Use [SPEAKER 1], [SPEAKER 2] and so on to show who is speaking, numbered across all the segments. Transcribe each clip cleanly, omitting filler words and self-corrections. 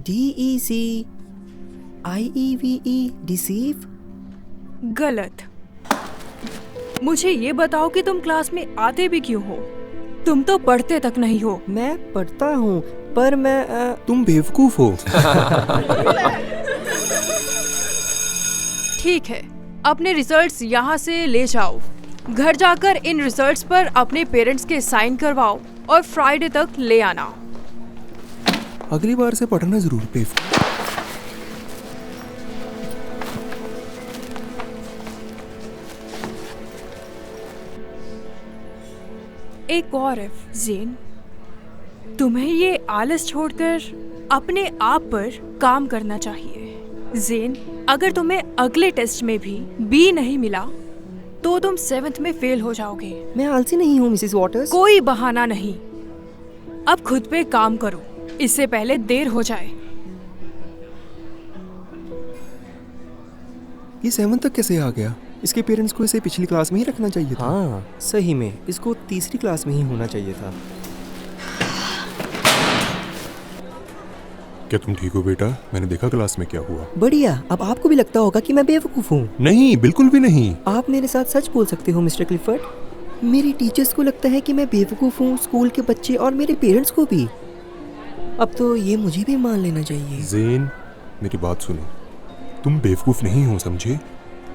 [SPEAKER 1] DECIEVE deceive?
[SPEAKER 2] गलत। मुझे ये बताओ कि तुम क्लास में आते भी क्यों हो? तुम तो पढ़ते तक नहीं हो।
[SPEAKER 1] मैं पढ़ता हूँ पर मैं
[SPEAKER 3] तुम बेवकूफ हो।
[SPEAKER 2] ठीक है, अपने रिजल्ट्स यहाँ से ले जाओ। घर जाकर इन रिजल्ट्स पर अपने पेरेंट्स के साइन करवाओ और फ्राइडे तक ले आना।
[SPEAKER 3] अगली बार से पढ़ना जरूर बेवकूफ।
[SPEAKER 2] एक और है ज़ेन, तुम्हें ये आलस छोड़कर अपने आप पर काम करना चाहिए। ज़ेन, अगर तुम्हें अगले टेस्ट में भी बी नहीं मिला तो तुम 7th में फेल हो जाओगे।
[SPEAKER 1] मैं आलसी नहीं हूँ मिसेस वॉटर्स।
[SPEAKER 2] कोई बहाना नहीं, अब खुद पे काम करो, इससे पहले देर हो जाए।
[SPEAKER 3] ये 7 तक कैसे आ गया? इसके पेरेंट्स को इसे पिछली क्लास में ही रखना चाहिए था।
[SPEAKER 1] हाँ सही में, इसको तीसरी क्लास में ही होना चाहिए था।
[SPEAKER 3] क्या तुम ठीक हो बेटा? मैंने देखा क्लास में क्या हुआ।
[SPEAKER 1] बढ़िया, अब आपको भी लगता होगा कि मैं बेवकूफ हूँ।
[SPEAKER 3] नहीं, बिल्कुल भी नहीं।
[SPEAKER 1] आप मेरे साथ सच बोल सकते हो मिस्टर क्लिफर्ड। मेरी टीचर्स को लगता है कि मैं बेवकूफ हूँ, स्कूल के बच्चे और मेरे पेरेंट्स को भी। अब तो ये मुझे भी मान लेना चाहिए।
[SPEAKER 3] ज़ेन, मेरी बात सुनो, तुम बेवकूफ नहीं हो, समझे?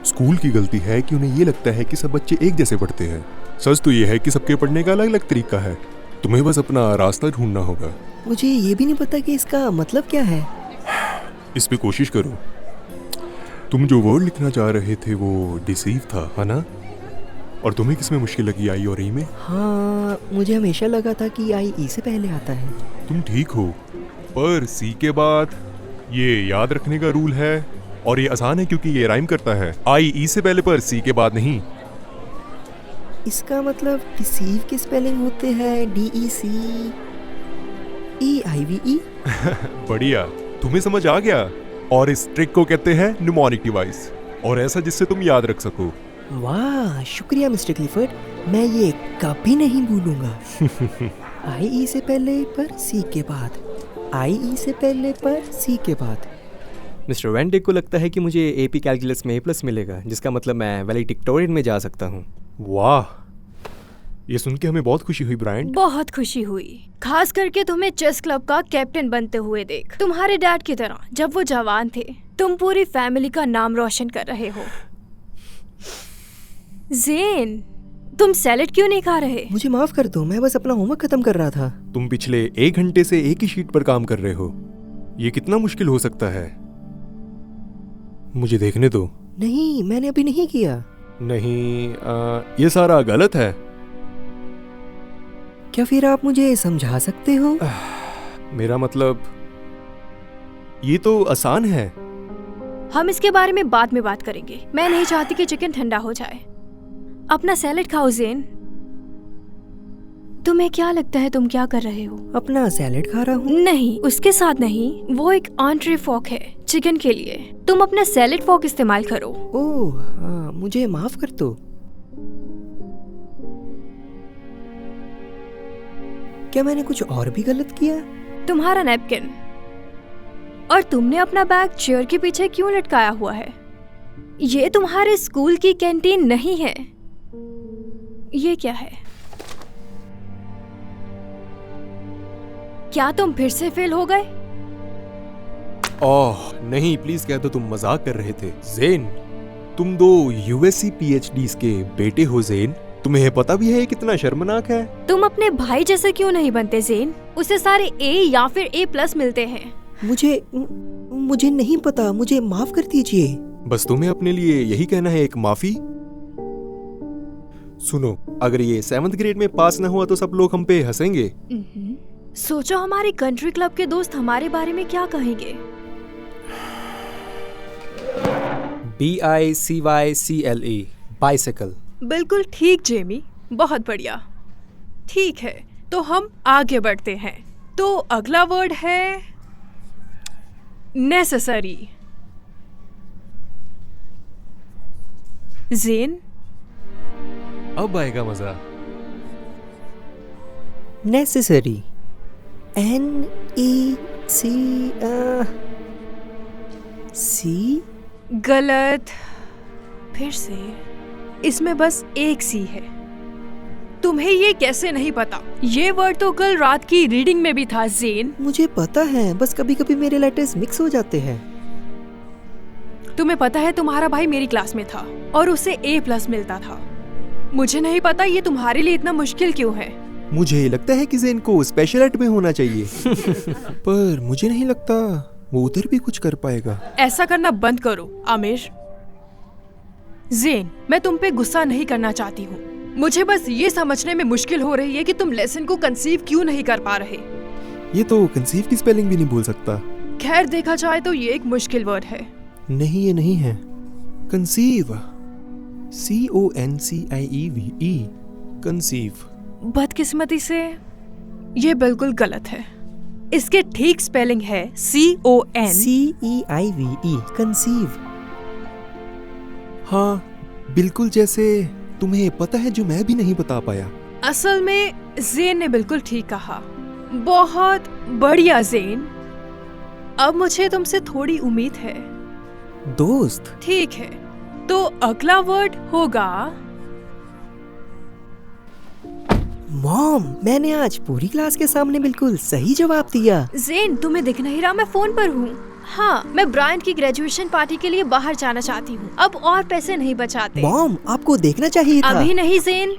[SPEAKER 3] स्कूल की गलती है कि उन्हें ये लगता है कि सब बच्चे एक जैसे पढ़ते हैं। सच तो ये है कि सबके पढ़ने का अलग अलग तरीका है। तुम्हें बस अपना रास्ता ढूंढना होगा।
[SPEAKER 1] मुझे ये भी नहीं पता कि इसका मतलब क्या है।
[SPEAKER 3] इस पे कोशिश करो। तुम जो वर्ड लिखना चाह रहे थे वो डिसीव था, है ना? और तुम्हें किसमें मुश्किल लगी, आई और ई में?
[SPEAKER 1] हाँ, मुझे हमेशा लगा था कि आई ई से पहले आता है।
[SPEAKER 3] तुम ठीक हो, पर सी के बाद ये याद रखने का रूल है और ये आसान है क्योंकि ये राइम करता है। आई ई से पहले पर सी के बाद नहीं।
[SPEAKER 1] इसका मतलब डिसीव की स्पेलिंग होते हैं DECEIVE।
[SPEAKER 3] बढ़िया, तुम्हें समझ आ गया। और इस ट्रिक को कहते हैं न्यूमोनिक डिवाइस, और ऐसा जिससे तुम याद रख सको।
[SPEAKER 1] वाह, शुक्रिया मिस्टर क्लिफर्ड, मैं ये कभी नहीं भूलूंगा। आई ई से पहले पर सी के बाद, आई ई से पहले पर सी के बाद।
[SPEAKER 4] मिस्टर वैंडेक को लगता है कि मुझे एपी कैलकुलस में A+ मिलेगा, जिसका मतलब मैं वैलेडिक्टोरियन में जा सकता हूँ।
[SPEAKER 3] वाह, ये सुन के हमें बहुत खुशी हुई ब्रायन।
[SPEAKER 2] बहुत खुशी हुई, खास करके तुम्हें चेस क्लब का कैप्टन बनते हुए देख। तुम्हारे डैड की तरह जब वो जवान थे, तुम पूरी फैमिली का नाम रोशन कर रहे हो। ज़ेन, तुम सैलेड क्यों नहीं खा रहे?
[SPEAKER 1] मुझे माफ कर दो, मैं बस अपना होमवर्क खत्म कर रहा था।
[SPEAKER 3] तुम पिछले 1 घंटे से एक ही शीट पर काम कर रहे हो। ये कितना मुश्किल हो सकता है? मुझे देखने दो।
[SPEAKER 1] नहीं, मैंने अभी नहीं किया।
[SPEAKER 3] नहीं, ये सारा गलत है।
[SPEAKER 1] क्या फिर आप मुझे समझा सकते हो?
[SPEAKER 3] मेरा मतलब, ये तो आसान है।
[SPEAKER 2] हम इसके बारे में बाद में बात करेंगे। मैं नहीं चाहती कि चिकन ठंडा हो जाए। अपना सैलेड खाओ ज़ेन। तुम्हें क्या लगता है तुम क्या कर रहे हो?
[SPEAKER 1] अपना सैलेड खा रहा हूँ।
[SPEAKER 2] नहीं, उसके साथ नहीं, वो एक एंट्री फॉर्क है चिकन के लिए। तुम अपना सैलेड फॉर्क इस्तेमाल करो।
[SPEAKER 1] ओह हाँ, मुझे माफ कर दो। क्या मैंने कुछ और भी गलत किया?
[SPEAKER 2] तुम्हारा नैपकिन। और तुमने अपना बैग चेयर के पीछे क्यों लटकाया हुआ है? ये तुम्हारे स्कूल की कैंटीन नहीं है। ये क्या है? क्या तुम फिर से फेल हो गए?
[SPEAKER 3] ओह नहीं, प्लीज कह दो तुम मजाक कर रहे थे। ज़ेन, तुम 2 USC PhDs के बेटे हो ज़ेन। तुम्हें पता भी है ये कितना शर्मनाक है?
[SPEAKER 2] तुम अपने भाई जैसे क्यों नहीं बनते ज़ेन? उसे सारे A या फिर A+ मिलते हैं।
[SPEAKER 1] मुझे नहीं पता, मुझे माफ कर दीजिए।
[SPEAKER 3] बस तुम्हें अपने लिए यही कहना है, एक माफी? सुनो, अगर ये 7th ग्रेड में पास ना हुआ तो सब लोग हम पे हंसेंगे।
[SPEAKER 2] सोचो हमारे कंट्री क्लब के दोस्त हमारे बारे में क्या कहेंगे।
[SPEAKER 4] BICYCLE, bicycle.
[SPEAKER 2] बिल्कुल ठीक जेमी, बहुत बढ़िया। ठीक है, तो हम आगे बढ़ते हैं। तो अगला वर्ड है नेसेसरी। ज़ेन,
[SPEAKER 3] अब आएगा मजा।
[SPEAKER 1] Necessary, NECESSARY। सी
[SPEAKER 2] गलत। फिर से। इसमें बस एक सी है। तुम्हें ये कैसे नहीं पता? ये वर्ड तो कल रात की रीडिंग में भी था ज़ेन।
[SPEAKER 1] मुझे पता है, बस कभी कभी मेरे लेटर्स मिक्स हो जाते हैं।
[SPEAKER 2] तुम्हें पता है तुम्हारा भाई मेरी क्लास में था और उसे A+ मिलता था। मुझे नहीं पता ये तुम्हारे लिए इतना मुश्किल क्यों है।
[SPEAKER 3] मुझे लगता है कि ज़ेन को स्पेशल एड में होना चाहिए पर मुझे नहीं लगता वो उधर भी कुछ कर पाएगा।
[SPEAKER 2] ऐसा करना बंद करो आमिर। ज़ेन, मैं तुम पे गुस्सा नहीं करना चाहती हूँ। मुझे बस ये समझने में मुश्किल हो रही है कि तुम लेसन को कंसीव क्यों नहीं कर पा रहे।
[SPEAKER 3] ये तो कंसीव की स्पेलिंग भी नहीं बोल सकता।
[SPEAKER 2] खैर, देखा जाए तो ये एक मुश्किल वर्ड है।
[SPEAKER 3] नहीं, ये नहीं है। Conceive, CONCIEVE, conceive.
[SPEAKER 2] बदकिस्मती से ये बिल्कुल गलत है। इसके ठीक स्पेलिंग है CON
[SPEAKER 1] CEIVE, कंसीव।
[SPEAKER 3] हाँ, बिल्कुल जैसे तुम्हें पता है जो मैं भी नहीं बता पाया।
[SPEAKER 2] असल में ज़ेन ने बिल्कुल ठीक कहा। बहुत बढ़िया ज़ेन। अब मुझे तुमसे थोड़ी उम्मीद है।
[SPEAKER 1] दोस्त।
[SPEAKER 2] ठीक है, तो अगला वर्ड होगा
[SPEAKER 1] मॉम, मैंने आज पूरी क्लास के सामने बिल्कुल सही जवाब दिया।
[SPEAKER 2] ज़ेन, तुम्हें दिख नहीं रहा मैं फोन पर हूँ। हाँ, मैं ब्रायन की ग्रेजुएशन पार्टी के लिए बाहर जाना चाहती हूँ। अब और पैसे नहीं बचाते।
[SPEAKER 1] मॉम, आपको देखना चाहिए था।
[SPEAKER 2] अभी नहीं ज़ेन।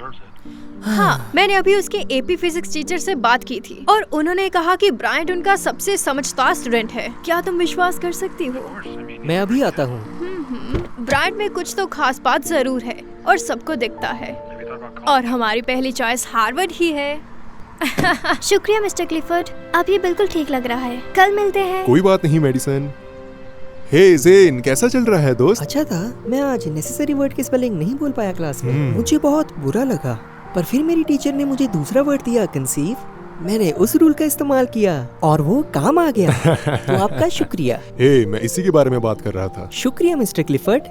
[SPEAKER 2] हाँ, मैंने अभी उसके AP फिजिक्स टीचर से बात की थी और उन्होंने कहा कि ब्रायन उनका सबसे समझदार स्टूडेंट है। क्या तुम विश्वास कर सकती हो?
[SPEAKER 1] मैं अभी आता हूँ।
[SPEAKER 2] ब्रायन में कुछ तो खास बात जरूर है और सबको दिखता है। और हमारी पहली चॉइस हार्वर्ड ही है।
[SPEAKER 5] शुक्रिया मिस्टर क्लिफर्ड, अब ये बिल्कुल ठीक लग रहा है। कल मिलते हैं।
[SPEAKER 3] कोई बात नहीं मेडिसन। हे ज़ेन, कैसा चल रहा है दोस्त?
[SPEAKER 1] अच्छा था, मैं आज नेसेसरी वर्ड की स्पेलिंग नहीं बोल पाया क्लास में। मुझे बहुत बुरा लगा, पर फिर मेरी टीचर ने मुझे दूसरा वर्ड दिया, कंसीव। मैंने उस रूल का इस्तेमाल किया और वो काम आ गया। तो आपका शुक्रिया।
[SPEAKER 3] हे, मैं इसी के बारे में बात कर रहा था।
[SPEAKER 1] शुक्रिया मिस्टर क्लिफर्ड।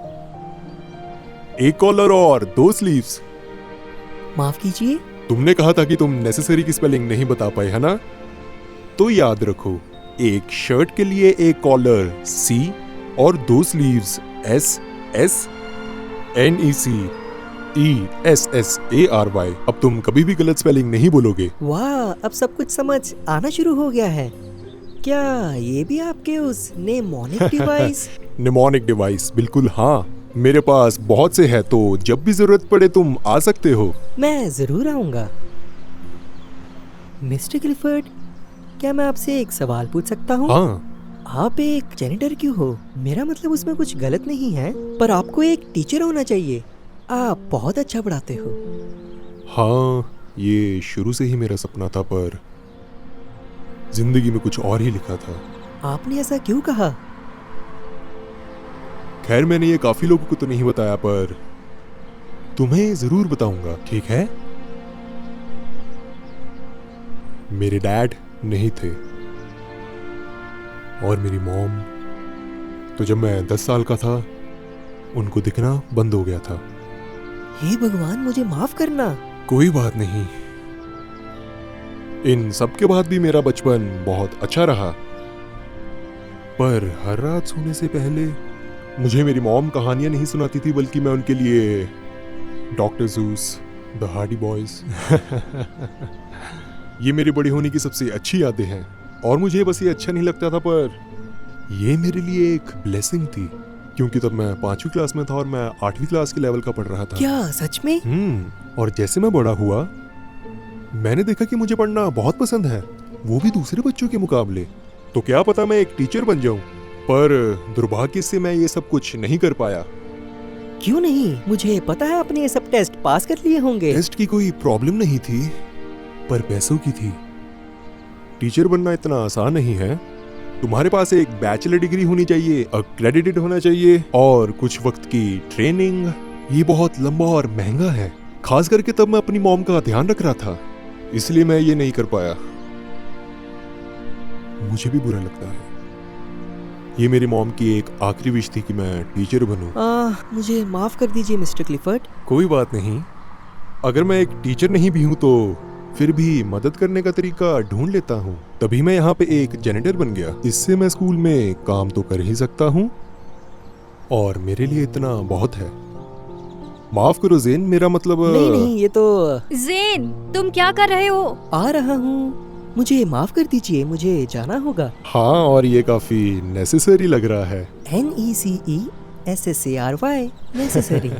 [SPEAKER 3] एक कॉलर और 2 स्लीव्स।
[SPEAKER 1] माफ कीजिए।
[SPEAKER 3] तुमने कहा था कि तुम नेसेसरी की स्पेलिंग नहीं बता पाए, है ना? तो याद रखो, एक शर्ट के लिए एक कॉलर C और 2 स्लीव्स SSNECESSARY। अब तुम कभी भी गलत स्पेलिंग नहीं बोलोगे।
[SPEAKER 1] वाह, अब सब कुछ समझ आना शुरू हो गया है। क्या ये भी आपके उस नेमोनिक डिवाइस?
[SPEAKER 3] निमोनिक डिवाइस, बिल्कुल हाँ। मेरे पास बहुत से है, तो जब भी जरूरत पड़े तुम आ सकते हो।
[SPEAKER 1] मैं जरूर आऊंगा। मिस्टर क्लिफर्ड, क्या मैं आपसे एक सवाल पूछ सकता हूँ?
[SPEAKER 3] हाँ।
[SPEAKER 1] आप एक जेनिटर क्यों हो? मेरा मतलब उसमें कुछ गलत नहीं है, पर आपको एक टीचर होना चाहिए। आप बहुत अच्छा पढ़ाते हो।
[SPEAKER 3] हाँ, ये शुरू से ही मेरा सपना था, पर जिंदगी में कुछ और ही लिखा था।
[SPEAKER 1] आपने ऐसा क्यों कहा?
[SPEAKER 3] खैर, मैंने ये काफी लोगों को तो नहीं बताया, पर तुम्हें जरूर बताऊंगा, ठीक है? मेरे डैड नहीं थे और मेरी मॉम तो जब मैं 10 साल का था उनको दिखना बंद हो गया था।
[SPEAKER 1] हे भगवान, मुझे माफ करना।
[SPEAKER 3] कोई बात नहीं। इन सब के बाद भी मेरा बचपन बहुत अच्छा रहा, पर हर रात सोने से पहले मुझे मेरी मॉम कहानियां नहीं सुनाती थी, बल्कि मैं उनके लिए doctor Zeus, the Hardy boys ये मेरी बड़ी होने की सबसे अच्छी यादें हैं। और मुझे बस ये अच्छा नहीं लगता था, पर ये मेरे लिए एक ब्लेसिंग थी, क्योंकि तब मैं 5वीं क्लास में था और मैं 8वीं क्लास के लेवल का पढ़ रहा था।
[SPEAKER 1] क्या सच में?
[SPEAKER 3] और जैसे मैं बड़ा हुआ मैंने देखा कि मुझे पढ़ना बहुत पसंद है, वो भी दूसरे बच्चों के मुकाबले। तो क्या पता मैं एक टीचर बन जाऊं, पर दुर्भाग्य से मैं ये सब कुछ नहीं कर पाया।
[SPEAKER 1] क्यों नहीं? मुझे पता है आपने ये सब टेस्ट पास कर लिए होंगे।
[SPEAKER 3] टेस्ट की कोई प्रॉब्लम नहीं थी, पर पैसों की थी। टीचर बनना इतना आसान नहीं है। तुम्हारे पास एक बैचलर डिग्री होनी चाहिए, अक्रेडिटेड होना चाहिए और कुछ वक्त की ट्रेनिंग। ये बहुत लंबा और महंगा है, खास करके तब मैं अपनी मॉम का ध्यान रख रहा था, इसलिए मैं ये नहीं कर पाया। मुझे भी बुरा लगता है। ये मेरी मॉम की एक आखिरी विश थी कि मैं टीचर बनूं।
[SPEAKER 1] मुझे माफ कर दीजिए मिस्टर क्लिफर्ड।
[SPEAKER 3] कोई बात नहीं। अगर मैं एक टीचर नहीं भी हूं तो फिर भी मदद करने का तरीका ढूंढ लेता हूं, तभी मैं यहाँ पे एक जेनेटर बन गया। इससे मैं स्कूल में काम तो कर ही सकता हूँ और मेरे लिए इतना बहुत है। माफ करो ज़ेन, मेरा मतलब
[SPEAKER 1] नहीं नहीं, ये तो
[SPEAKER 2] जेन, तुम क्या कर रहे हो?
[SPEAKER 1] आ रहा हूँ। मुझे माफ कर दीजिए, मुझे जाना होगा।
[SPEAKER 3] हाँ, और ये काफी नेसेसरी लग रहा है।
[SPEAKER 1] NECESSARY necessary.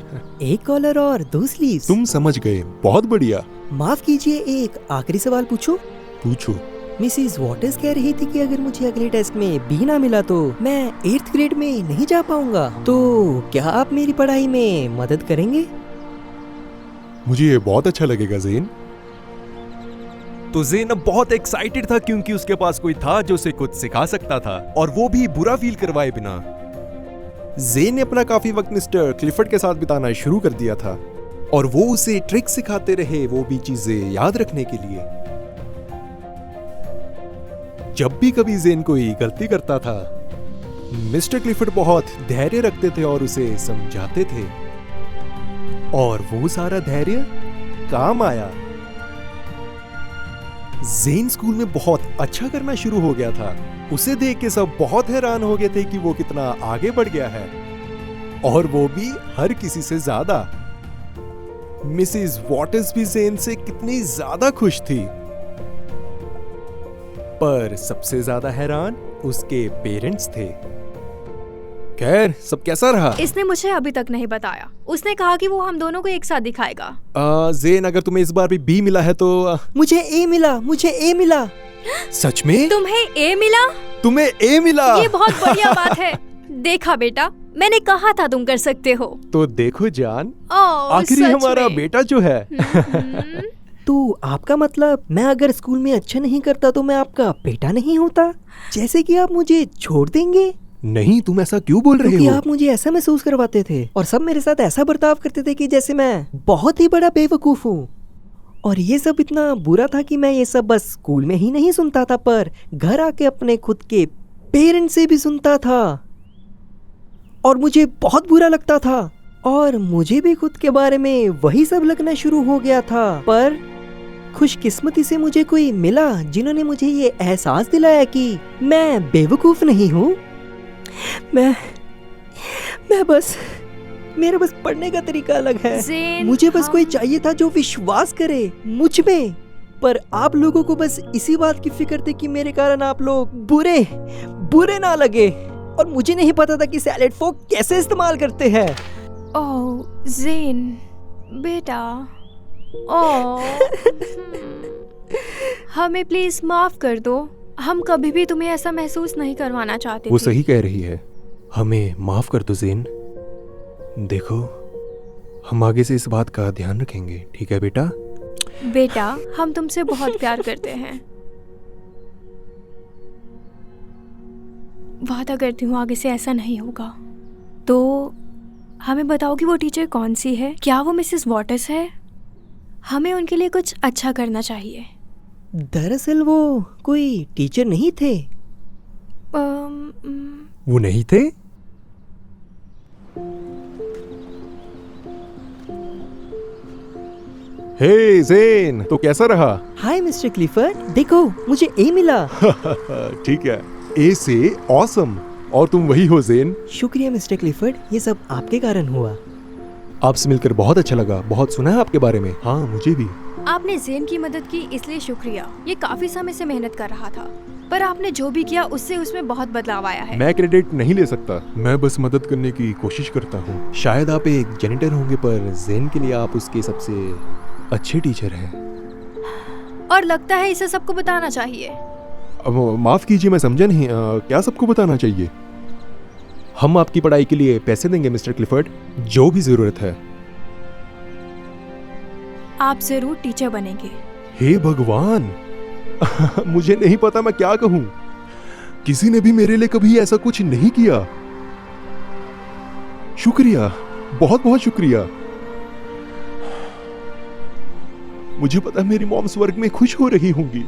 [SPEAKER 1] एक कॉलर और 2 स्लीव्स।
[SPEAKER 3] तुम समझ गए, बहुत बढ़िया।
[SPEAKER 1] माफ कीजिए, एक आखिरी सवाल पूछूं?
[SPEAKER 3] पूछो।
[SPEAKER 1] मिसिस वॉटर्स कह रही थी कि अगर मुझे अगले टेस्ट में बी ना मिला तो मैं 8th ग्रेड में नहीं जा पाऊंगा। तो क्या आप मेरी पढ़ाई में मदद करेंगे?
[SPEAKER 3] मुझे ये बहुत अच्छा लगेगा ज़ेन।
[SPEAKER 6] तो ज़ेन अब बहुत एक्साइटेड था क्योंकि उसके पास कोई था जो उसे कुछ सिखा सकता था और वो भी बुरा फील करवाए बिना।
[SPEAKER 3] ज़ेन ने अपना काफी वक्त मिस्टर क्लिफर्ड के साथ बिताना शुरू कर दिया था और वो उसे ट्रिक सिखाते रहे, वो भी चीजें याद रखने के लिए। जब भी कभी ज़ेन कोई गलती करता था, मिस्टर क्लिफर्ड बहुत धैर्य रखते थे और उसे समझाते थे और वो सारा धैर्य काम आया। ज़ेन स्कूल में बहुत अच्छा करना शुरू हो गया था। उसे देख के सब बहुत हैरान हो गए थे कि वो कितना आगे बढ़ गया है और वो भी हर किसी से ज्यादा। मिसिस वॉटर्स भी ज़ेन से कितनी ज्यादा खुश थी, पर सबसे ज्यादा हैरान उसके पेरेंट्स थे। खैर, सब कैसा रहा?
[SPEAKER 2] इसने मुझे अभी तक नहीं बताया। उसने कहा कि वो हम दोनों को एक साथ दिखाएगा।
[SPEAKER 3] ज़ेन, अगर तुम्हें इस बार भी बी मिला है तो
[SPEAKER 1] मुझे ए मिला, मुझे ए मिला।
[SPEAKER 3] सच में?
[SPEAKER 2] तुम्हें ए मिला?
[SPEAKER 3] तुम्हें ए मिला?
[SPEAKER 2] ये बहुत बढ़िया बात है। देखा बेटा, मैंने कहा था तुम कर सकते हो।
[SPEAKER 3] तो देखो जान,
[SPEAKER 2] ओह,
[SPEAKER 3] आखिरी
[SPEAKER 2] सच
[SPEAKER 3] हमारा
[SPEAKER 2] में।
[SPEAKER 3] बेटा जो है।
[SPEAKER 1] तो आपका मतलब मैं अगर स्कूल में अच्छा नहीं करता तो मैं आपका बेटा नहीं होता? जैसे कि आप मुझे छोड़ देंगे?
[SPEAKER 3] नहीं, तुम ऐसा क्यों बोल रहे
[SPEAKER 1] क्योंकि
[SPEAKER 3] हो?
[SPEAKER 1] आप मुझे ऐसा महसूस करवाते थे और सब मेरे साथ ऐसा बर्ताव करते थे कि जैसे मैं बहुत ही बड़ा बेवकूफ हूँ। और ये सब इतना बुरा था कि मैं ये सब बस स्कूल में ही नहीं सुनता था, पर घर आके अपने खुद के पेरेंट्स से भी सुनता था और मुझे बहुत बुरा लगता था और मुझे भी खुद के बारे में वही सब लगना शुरू हो गया था। पर खुशकिस्मती से मुझे कोई मिला जिन्होंने मुझे ये एहसास दिलाया कि मैं बेवकूफ नहीं हूँ। मेरा बस पढ़ने का तरीका अलग है।
[SPEAKER 2] ज़ेन,
[SPEAKER 1] मुझे बस कोई चाहिए था जो विश्वास करे मुझ में। पर आप लोगों को बस इसी बात की फिक्र थी कि मेरे कारण आप लोग बुरे ना लगे और मुझे नहीं पता था कि सैलेड फोक कैसे इस्तेमाल करते हैं।
[SPEAKER 2] ओह ज़ेन बेटा, ओह हमें प्लीज माफ कर दो। हम कभी भी तुम्हें ऐसा महसूस नहीं करवाना चाहते
[SPEAKER 3] वो
[SPEAKER 2] थे।
[SPEAKER 3] सही कह रही है, हमें माफ कर दो ज़ेन। देखो, हम आगे से इस बात का ध्यान रखेंगे, ठीक है बेटा?
[SPEAKER 2] बेटा, हम तुमसे बहुत प्यार करते हैं। वादा करती हूँ आगे से ऐसा नहीं होगा। तो हमें बताओ कि वो टीचर कौन सी है? क्या वो मिसेस वॉटर्स है? हमें उनके लिए कुछ अच्छा करना चाहिए।
[SPEAKER 1] दरअसल वो कोई टीचर नहीं थे।
[SPEAKER 3] वो नहीं थे? हे ज़ेन, तो कैसा रहा?
[SPEAKER 1] हाय मिस्टर क्लिफर्ड, देखो मुझे ए मिला।
[SPEAKER 3] ठीक है, ए से ऑसम। और तुम वही हो ज़ेन।
[SPEAKER 1] शुक्रिया मिस्टर क्लिफर्ड, ये सब आपके कारण हुआ।
[SPEAKER 3] आपसे मिलकर बहुत अच्छा लगा, बहुत सुना है आपके बारे में। हाँ, मुझे भी।
[SPEAKER 2] आपने ज़ेन की मदद की इसलिए शुक्रिया। ये काफी समय से मेहनत कर रहा था, पर आपने जो भी किया उससे उसमें बहुत बदलाव आया है।
[SPEAKER 3] मैं क्रेडिट नहीं ले सकता, मैं बस मदद करने की कोशिश करता हूँ। शायद आप एक जेनिटर होंगे, पर ज़ेन के लिए आप उसके सबसे अच्छे टीचर हैं।
[SPEAKER 2] और लगता है इसे सबको बताना चाहिए।
[SPEAKER 3] अब माफ कीजिए, मैं समझा नहीं। क्या सबको बताना चाहिए? हम आपकी पढ़ाई के लिए पैसे देंगे मिस्टर क्लिफर्ड, जो भी जरूरत है।
[SPEAKER 2] आप जरूर टीचर बनेंगे।
[SPEAKER 3] हे भगवान, मुझे नहीं पता मैं क्या कहूं। किसी ने भी मेरे लिए कभी ऐसा कुछ नहीं किया। शुक्रिया, बहुत बहुत शुक्रिया। मुझे पता मेरी मॉम स्वर्ग में खुश हो रही होंगी।